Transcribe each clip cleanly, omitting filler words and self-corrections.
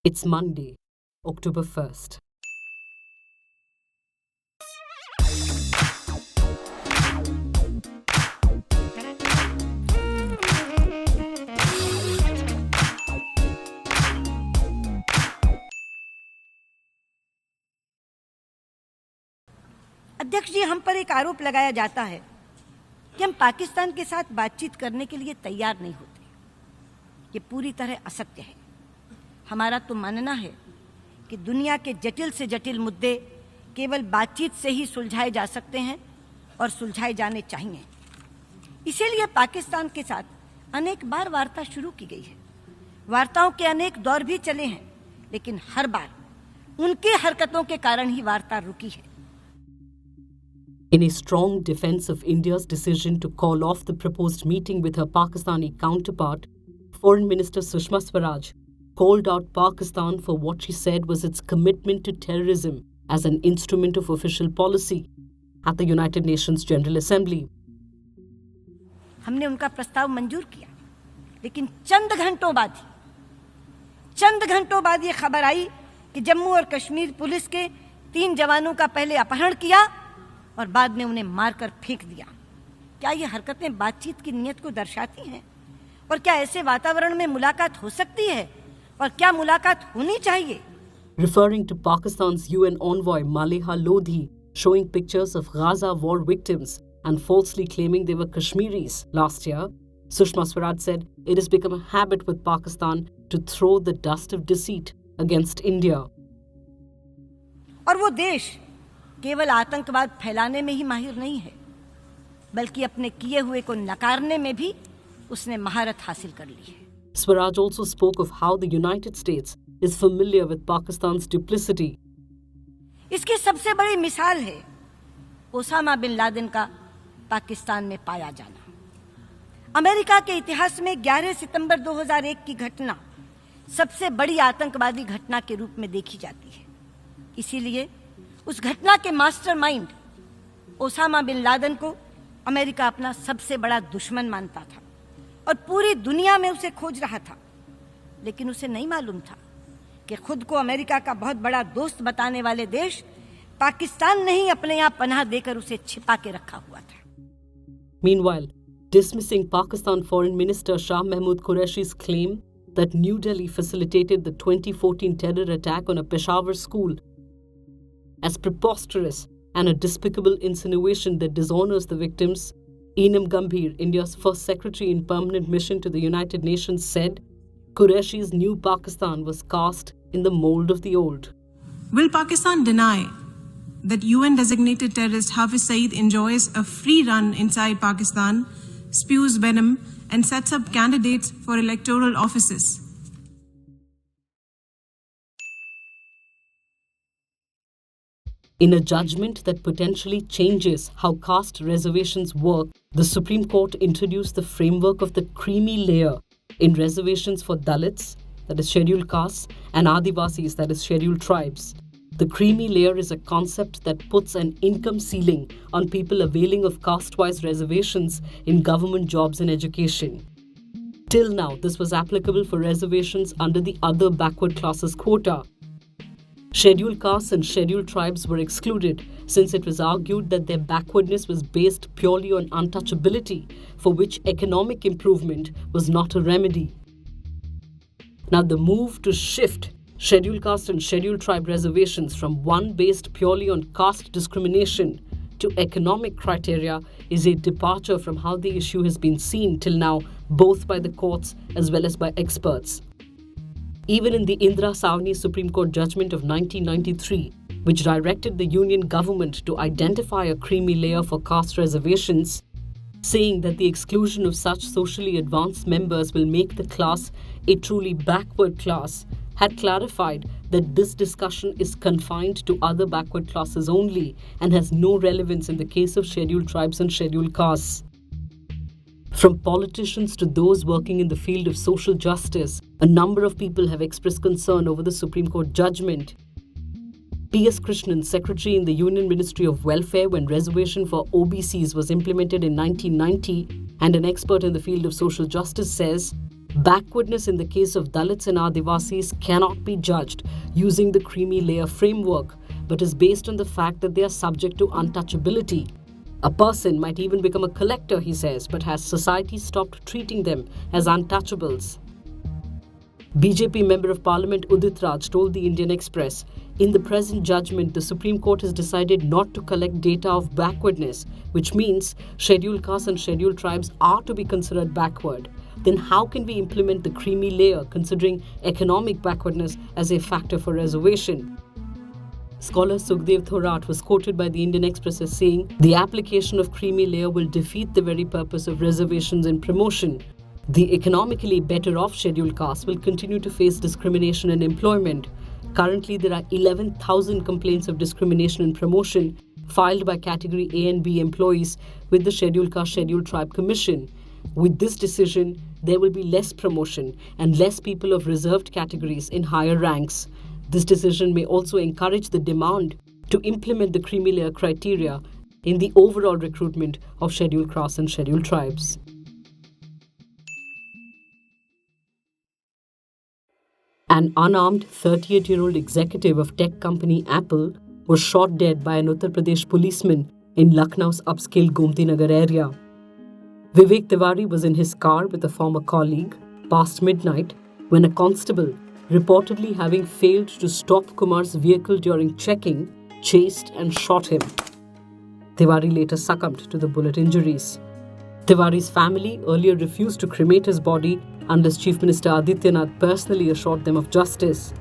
It's Monday, October 1st. अध्यक्ष जी, हम पर एक आरोप लगाया जाता है कि हम पाकिस्तान के साथ बातचीत करने के लिए तैयार नहीं होते। ये पूरी तरह असत्य है। हमारा तो मानना है कि दुनिया के जटिल से जटिल मुद्दे केवल बातचीत से ही सुलझाए जा सकते हैं और सुलझाए जाने चाहिए। इसीलिए पाकिस्तान के साथ अनेक बार वार्ता शुरू की गई है। वार्ताओं के अनेक दौर भी चले हैं, लेकिन हर बार उनकी हरकतों के कारण ही वार्ता रुकी है। In a strong defense of India's decision to call off the proposed meeting with her Pakistani counterpart, Foreign Minister Sushma Swaraj called out Pakistan for what she said was its commitment to terrorism as an instrument of official policy at the United Nations General Assembly. हमने उनका प्रस्ताव मंजूर किया, लेकिन चंद घंटों बाद ये खबर आई कि जम्मू और कश्मीर पुलिस के 3 जवानों का पहले अपहरण किया और बाद में उन्हें मारकर फेंक दिया। क्या ये हरकतें बातचीत की नीयत को दर्शाती हैं? और क्या ऐसे वातावरण में मुलाकात हो सकती है? और क्या मुलाकात होनी चाहिए? Referring to Pakistan's UN envoy Maleha Lodhi showing pictures of Gaza war victims and falsely claiming they were Kashmiris last year, Sushma Swaraj said it has become a habit with Pakistan to throw the dust of deceit against India. और वो देश केवल आतंकवाद फैलाने में ही माहिर नहीं है, बल्कि अपने किए हुए को नकारने में भी उसने महारत हासिल कर ली है। Swaraj also spoke of how the United States is familiar with Pakistan's duplicity. इसकी सबसे बड़ी मिसाल है ओसामा बिन लादेन का पाकिस्तान में पाया जाना। अमेरिका के इतिहास में 11 सितंबर 2001 की घटना सबसे बड़ी आतंकवादी घटना के रूप में देखी जाती है। इसीलिए उस घटना के मास्टरमाइंड ओसामा बिन लादेन को अमेरिका अपना सबसे बड़ा दुश्मन मानता था और पूरी दुनिया में उसे खोज रहा था। लेकिन उसे नहीं मालूम था कि खुद को अमेरिका का बहुत बड़ा दोस्त बताने वाले देश पाकिस्तान ने ही अपने यहाँ पनाह देकर उसे छिपा के रखा हुआ था। Meanwhile, dismissing Pakistan Foreign Minister Shah Mahmood Qureshi's claim that New Delhi facilitated the 2014 terror attack on a Peshawar school as preposterous and a despicable insinuation that dishonors the victims, Enam Gambhir, India's first secretary in permanent mission to the United Nations, said Qureshi's new Pakistan was cast in the mold of the old. Will Pakistan deny that UN-designated terrorist Hafiz Saeed enjoys a free run inside Pakistan, spews venom, and sets up candidates for electoral offices? In a judgment that potentially changes how caste reservations work, the Supreme Court introduced the framework of the creamy layer in reservations for Dalits, that is scheduled castes, and Adivasis, that is scheduled tribes. The creamy layer is a concept that puts an income ceiling on people availing of caste-wise reservations in government jobs and education. Till now, this was applicable for reservations under the other backward classes quota. Scheduled castes and scheduled tribes were excluded since it was argued that their backwardness was based purely on untouchability, for which economic improvement was not a remedy. Now, the move to shift scheduled caste and scheduled tribe reservations from one based purely on caste discrimination to economic criteria is a departure from how the issue has been seen till now, both by the courts as well as by experts. Even in the Indira Savni Supreme Court judgment of 1993, which directed the Union government to identify a creamy layer for caste reservations, saying that the exclusion of such socially advanced members will make the class a truly backward class, had clarified that this discussion is confined to other backward classes only and has no relevance in the case of scheduled tribes and scheduled castes. From politicians to those working in the field of social justice, a number of people have expressed concern over the Supreme Court judgment. P.S. Krishnan, Secretary in the Union Ministry of Welfare when reservation for OBCs was implemented in 1990, and an expert in the field of social justice, says Backwardness in the case of Dalits and Adivasis cannot be judged using the creamy layer framework, but is based on the fact that they are subject to untouchability. A person might even become a collector, he says, but has society stopped treating them as untouchables? BJP Member of Parliament Udit Raj told the Indian Express, in the present judgment, the Supreme Court has decided not to collect data of backwardness, which means scheduled castes and scheduled tribes are to be considered backward. Then how can we implement the creamy layer considering economic backwardness as a factor for reservation? Scholar Sukhdev Thorat was quoted by the Indian Express as saying, the application of creamy layer will defeat the very purpose of reservations and promotion. The economically better off scheduled castes will continue to face discrimination in employment. Currently, there are 11,000 complaints of discrimination in promotion filed by category A and B employees with the Scheduled Caste Scheduled Tribe Commission. With this decision, there will be less promotion and less people of reserved categories in higher ranks. This decision may also encourage the demand to implement the creamy layer criteria in the overall recruitment of scheduled castes and scheduled tribes. An unarmed 38-year-old executive of tech company Apple was shot dead by an Uttar Pradesh policeman in Lucknow's upscale Gomti Nagar area. Vivek Tiwari was in his car with a former colleague past midnight when a constable, reportedly having failed to stop Kumar's vehicle during checking, chased and shot him. Tiwari later succumbed to the bullet injuries. Tiwari's family earlier refused to cremate his body unless Chief Minister Adityanath personally assured them of justice.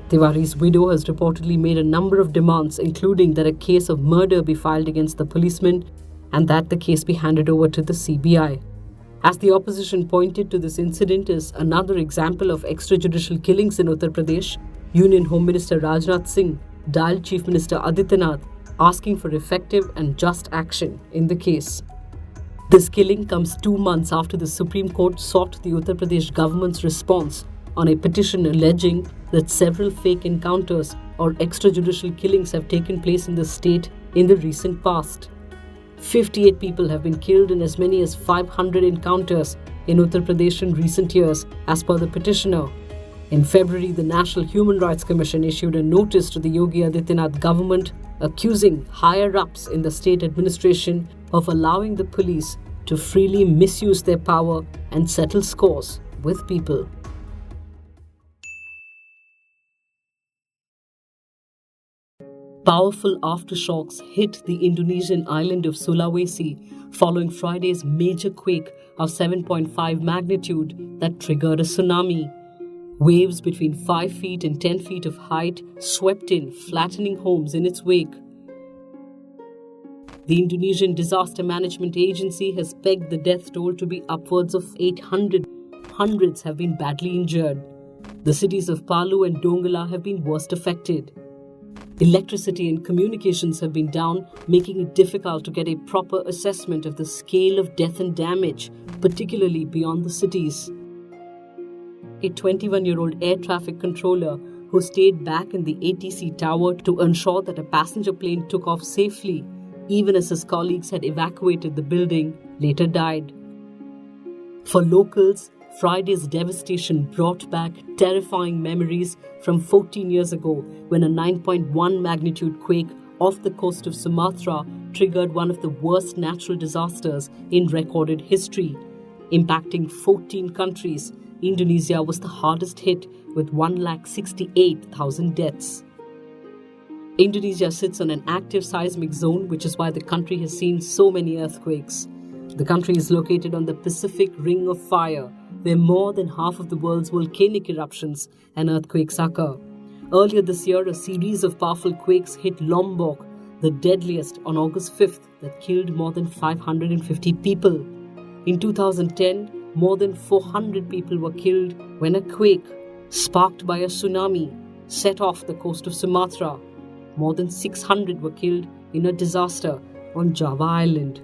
Tiwari's widow has reportedly made a number of demands, including that a case of murder be filed against the policeman and that the case be handed over to the CBI. As the opposition pointed to this incident as another example of extrajudicial killings in Uttar Pradesh, Union Home Minister Rajnath Singh dialed Chief Minister Adityanath asking for effective and just action in the case. This killing comes 2 months after the Supreme Court sought the Uttar Pradesh government's response on a petition alleging that several fake encounters or extrajudicial killings have taken place in the state in the recent past. 58 people have been killed in as many as 500 encounters in Uttar Pradesh in recent years, as per the petitioner. In February, the National Human Rights Commission issued a notice to the Yogi Adityanath government accusing higher-ups in the state administration of allowing the police to freely misuse their power and settle scores with people. Powerful aftershocks hit the Indonesian island of Sulawesi following Friday's major quake of 7.5 magnitude that triggered a tsunami. Waves between 5 feet and 10 feet of height swept in, flattening homes in its wake. The Indonesian Disaster Management Agency has pegged the death toll to be upwards of 800. Hundreds have been badly injured. The cities of Palu and Donggala have been worst affected. Electricity and communications have been down, making it difficult to get a proper assessment of the scale of death and damage, particularly beyond the cities. A 21-year-old air traffic controller who stayed back in the ATC tower to ensure that a passenger plane took off safely, even as his colleagues had evacuated the building, later died. For locals, Friday's devastation brought back terrifying memories from 14 years ago when a 9.1 magnitude quake off the coast of Sumatra triggered one of the worst natural disasters in recorded history. Impacting 14 countries, Indonesia was the hardest hit with 168,000 deaths. Indonesia sits on an active seismic zone, which is why the country has seen so many earthquakes. The country is located on the Pacific Ring of Fire, where more than half of the world's volcanic eruptions and earthquakes occur. Earlier this year, a series of powerful quakes hit Lombok, the deadliest, on August 5th, that killed more than 550 people. In 2010, more than 400 people were killed when a quake, sparked by a tsunami, set off the coast of Sumatra. More than 600 were killed in a disaster on Java Island.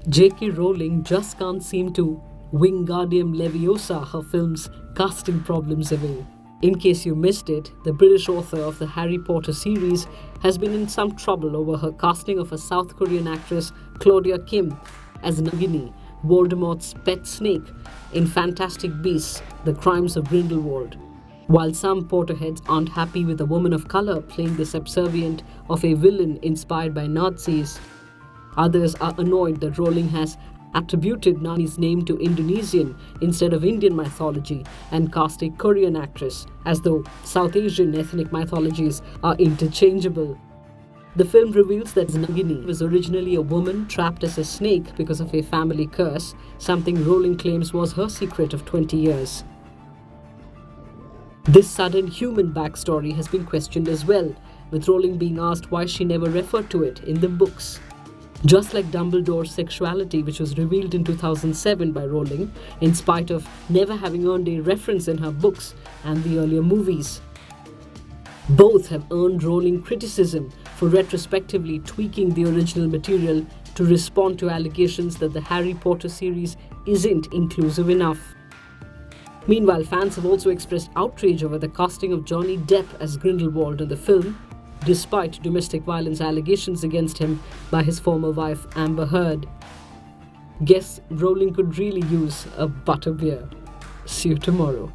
J.K. Rowling just can't seem to Wingardium Leviosa her film's casting problems away. In case you missed it, the British author of the Harry Potter series has been in some trouble over her casting of a South Korean actress, Claudia Kim, as Nagini, Voldemort's pet snake in Fantastic Beasts: The Crimes of Grindelwald. While some Potterheads aren't happy with a woman of color playing the subservient of a villain inspired by Nazis, others are annoyed that Rowling has attributed Nani's name to Indonesian instead of Indian mythology and cast a Korean actress, as though South Asian ethnic mythologies are interchangeable. The film reveals that Nagini was originally a woman trapped as a snake because of a family curse, something Rowling claims was her secret of 20 years. This sudden human backstory has been questioned as well, with Rowling being asked why she never referred to it in the books. Just like Dumbledore's sexuality, which was revealed in 2007 by Rowling, in spite of never having earned a reference in her books and the earlier movies. Both have earned Rowling criticism for retrospectively tweaking the original material to respond to allegations that the Harry Potter series isn't inclusive enough. Meanwhile, fans have also expressed outrage over the casting of Johnny Depp as Grindelwald in the film, despite domestic violence allegations against him by his former wife Amber Heard. Guess Rowling could really use a butterbeer. See you tomorrow.